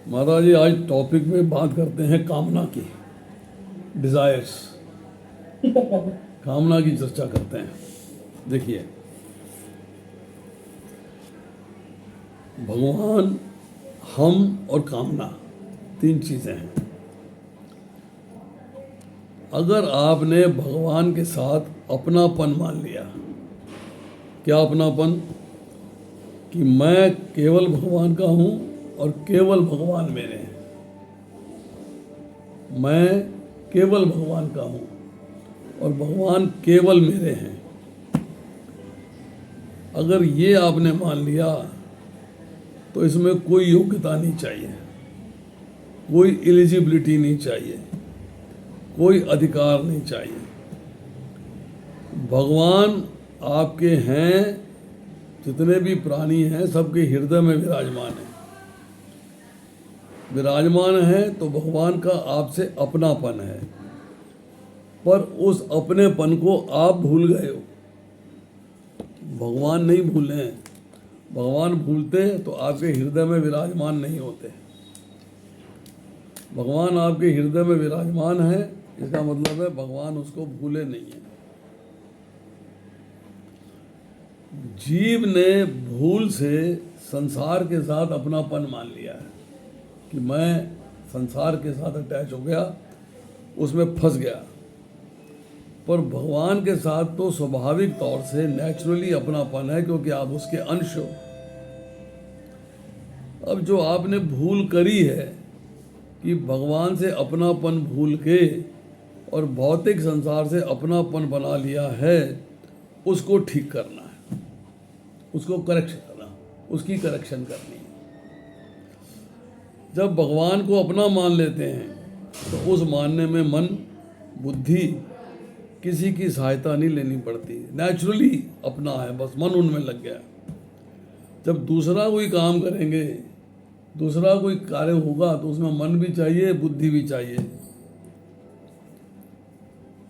महाराज जी, आज टॉपिक में बात करते हैं कामना की, डिजायर्स। ठीक है प्रभु। कामना की चर्चा करते हैं। देखिए, भगवान, हम और कामना, तीन चीजें हैं। अगर आपने भगवान के साथ अपनापन मान लिया, क्या अपनापन? कि मैं केवल भगवान का हूं और केवल भगवान मेरे हैं। मैं केवल भगवान का हूं और भगवान केवल मेरे हैं। अगर ये आपने मान लिया तो इसमें कोई योग्यता नहीं चाहिए, कोई एलिजिबिलिटी नहीं चाहिए, कोई अधिकार नहीं चाहिए। भगवान आपके हैं, जितने भी प्राणी हैं सबके हृदय में विराजमान है। विराजमान है तो भगवान का आपसे अपनापन है, पर उस अपनेपन को आप भूल गए हो। भगवान नहीं भूले हैं। भगवान भूलते तो आपके हृदय में विराजमान नहीं होते। भगवान आपके हृदय में विराजमान है, इसका मतलब है भगवान उसको भूले नहीं है। जीव ने भूल से संसार के साथ अपनापन मान लिया है कि मैं संसार के साथ अटैच हो गया, उसमें फंस गया। पर भगवान के साथ तो स्वाभाविक तौर से नेचुरली अपनापन है, क्योंकि आप उसके अंश हो। अब जो आपने भूल करी है कि भगवान से अपनापन भूल के और भौतिक संसार से अपनापन बना लिया है, उसको ठीक करना है, उसको करेक्शन करना, उसकी करेक्शन करनी है। जब भगवान को अपना मान लेते हैं तो उस मानने में मन, बुद्धि, किसी की सहायता नहीं लेनी पड़ती, नेचुरली अपना है, बस मन उनमें लग गया। जब दूसरा कोई काम करेंगे, दूसरा कोई कार्य होगा तो उसमें मन भी चाहिए, बुद्धि भी चाहिए।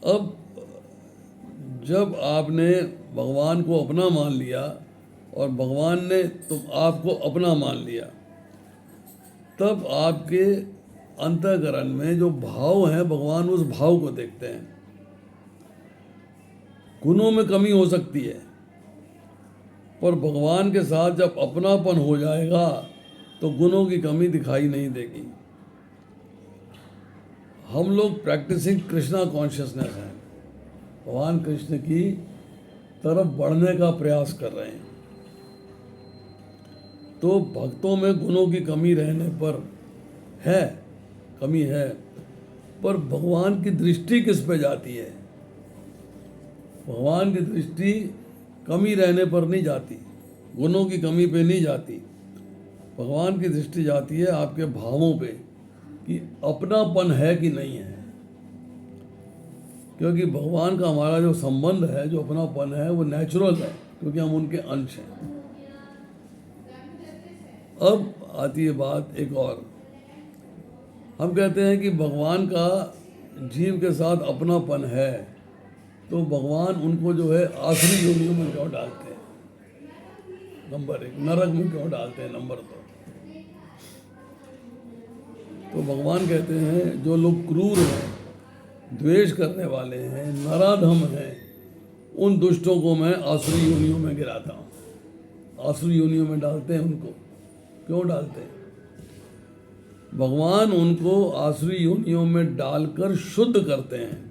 अब जब आपने भगवान को अपना मान लिया और भगवान ने तो आपको अपना मान लिया, तब आपके अंतःकरण में जो भाव है, भगवान उस भाव को देखते हैं। गुणों में कमी हो सकती है, पर भगवान के साथ जब अपनापन हो जाएगा तो गुणों की कमी दिखाई नहीं देगी। हम लोग प्रैक्टिसिंग कृष्णा कॉन्शियसनेस हैं, भगवान कृष्ण की तरफ बढ़ने का प्रयास कर रहे हैं। तो भक्तों में गुणों की कमी रहने पर है, कमी है, पर भगवान की दृष्टि किस पे जाती है? भगवान की दृष्टि कमी रहने पर नहीं जाती, गुणों की कमी पे नहीं जाती। भगवान की दृष्टि जाती है आपके भावों पे कि अपनापन है कि नहीं है। क्योंकि भगवान का हमारा जो संबंध है, जो अपनापन है, वो नेचुरल है, क्योंकि हम उनके अंश हैं। अब आती है बात एक और। हम कहते हैं कि भगवान का जीव के साथ अपनापन है, तो भगवान उनको जो है आखिरी योनियों में क्यों डालते हैं? नंबर एक, नरक में क्यों डालते हैं? नंबर दो, तो भगवान कहते हैं जो लोग क्रूर हैं, द्वेष करने वाले हैं, नराधम हैं, उन दुष्टों को मैं आसुरी योनियों में गिराता हूँ। आसुरी योनियों में डालते हैं उनको। क्यों डालते हैं? भगवान उनको आसुरी योनियों में डालकर शुद्ध करते हैं।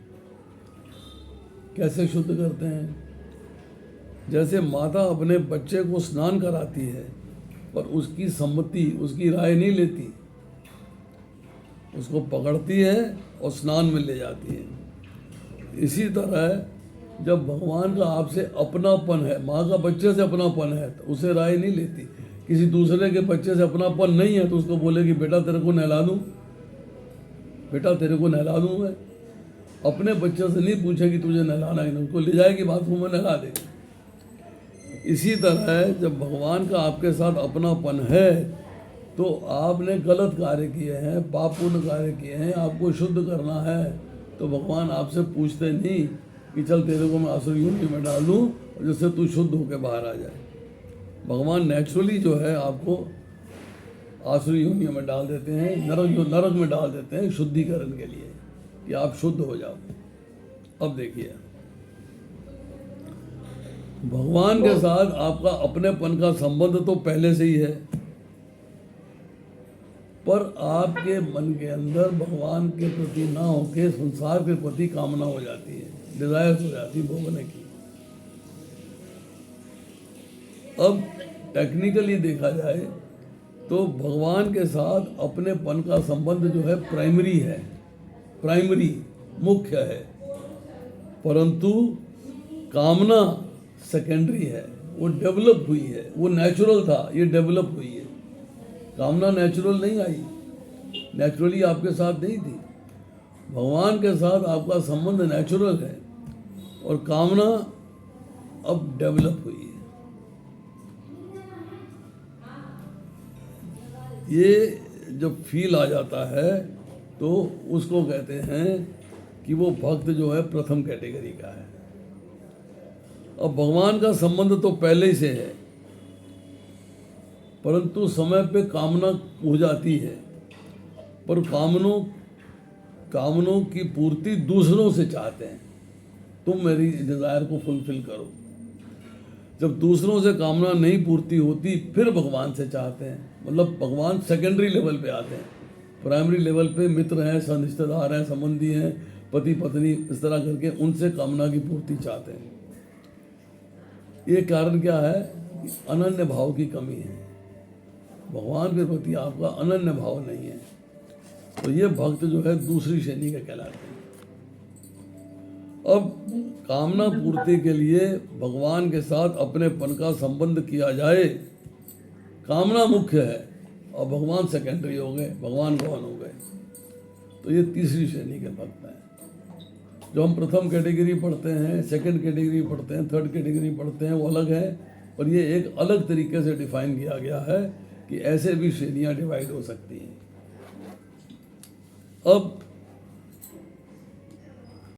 कैसे शुद्ध करते हैं? जैसे माता अपने बच्चे को स्नान कराती है, पर उसकी सम्मति, उसकी राय नहीं लेती, उसको पकड़ती है और स्नान में ले जाती है। इसी तरह जब भगवान का आपसे अपनापन है, माँ का बच्चे से अपनापन है, तो उसे राय नहीं लेती। किसी दूसरे के बच्चे से अपनापन नहीं है तो उसको बोलेगी बेटा तेरे को नहला दूँ, बेटा तेरे को नहला दूँ मैं। अपने बच्चे से नहीं पूछेगी तुझे नहलाना है, उसको ले जाएगी बाथरूम में, नहला देगी। इसी तरह जब भगवान का आपके साथ अपनापन है तो आपने गलत कार्य किए हैं, पापपूर्ण कार्य किए हैं, आपको शुद्ध करना है, तो भगवान आपसे पूछते नहीं कि चल तेरे को मैं आसुरी योनि में डाल दूँ और जिससे तू शुद्ध होकर बाहर आ जाए। भगवान नेचुरली जो है आपको आसुरी योनियों में डाल देते हैं, नरक में डाल देते हैं शुद्धिकरण के लिए कि आप शुद्ध हो जाओ। अब देखिए, भगवान के साथ आपका अपनेपन का संबंध तो पहले से ही है, पर आपके मन के अंदर भगवान के प्रति ना होके संसार के प्रति कामना हो जाती है, डिजायर हो जाती है भोगने की। अब टेक्निकली देखा जाए तो भगवान के साथ अपनेपन का संबंध जो है प्राइमरी मुख्य है, परंतु कामना सेकेंडरी है, वो डेवलप हुई है। वो नेचुरल था, ये डेवलप हुई है। कामना नेचुरल नहीं आई, नेचुरली आपके साथ नहीं थी। भगवान के साथ आपका संबंध नेचुरल है और कामना अब डेवलप हुई है। ये जब फील आ जाता है तो उसको कहते हैं कि वो भक्त जो है प्रथम कैटेगरी का है। अब भगवान का संबंध तो पहले ही से है, परंतु समय पे कामना हो जाती है, पर कामनों की पूर्ति दूसरों से चाहते हैं, तुम मेरी डिजायर को फुलफिल करो। जब दूसरों से कामना नहीं पूर्ति होती फिर भगवान से चाहते हैं, मतलब भगवान सेकेंडरी लेवल पे आते हैं। प्राइमरी लेवल पे मित्र हैं, रिश्तेदार हैं, संबंधी हैं, पति पत्नी, इस तरह करके उनसे कामना की पूर्ति चाहते हैं। ये कारण क्या है कि अनन्य भाव की कमी है, भगवान के प्रति आपका अनन्य भाव नहीं है, तो ये भक्त जो है दूसरी श्रेणी के कहलाते हैं। अब कामना पूर्ति के लिए भगवान के साथ अपनेपन का संबंध किया जाए, कामना मुख्य है और भगवान सेकेंडरी हो गए, भगवान गौण हो गए, तो ये तीसरी श्रेणी के भक्त हैं। जो हम प्रथम कैटेगरी पढ़ते हैं, सेकंड कैटेगरी पढ़ते हैं, थर्ड कैटेगरी पढ़ते हैं, वो अलग है, और ये एक अलग तरीके से डिफाइन किया गया है कि ऐसे भी श्रेणियां डिवाइड हो सकती हैं। अब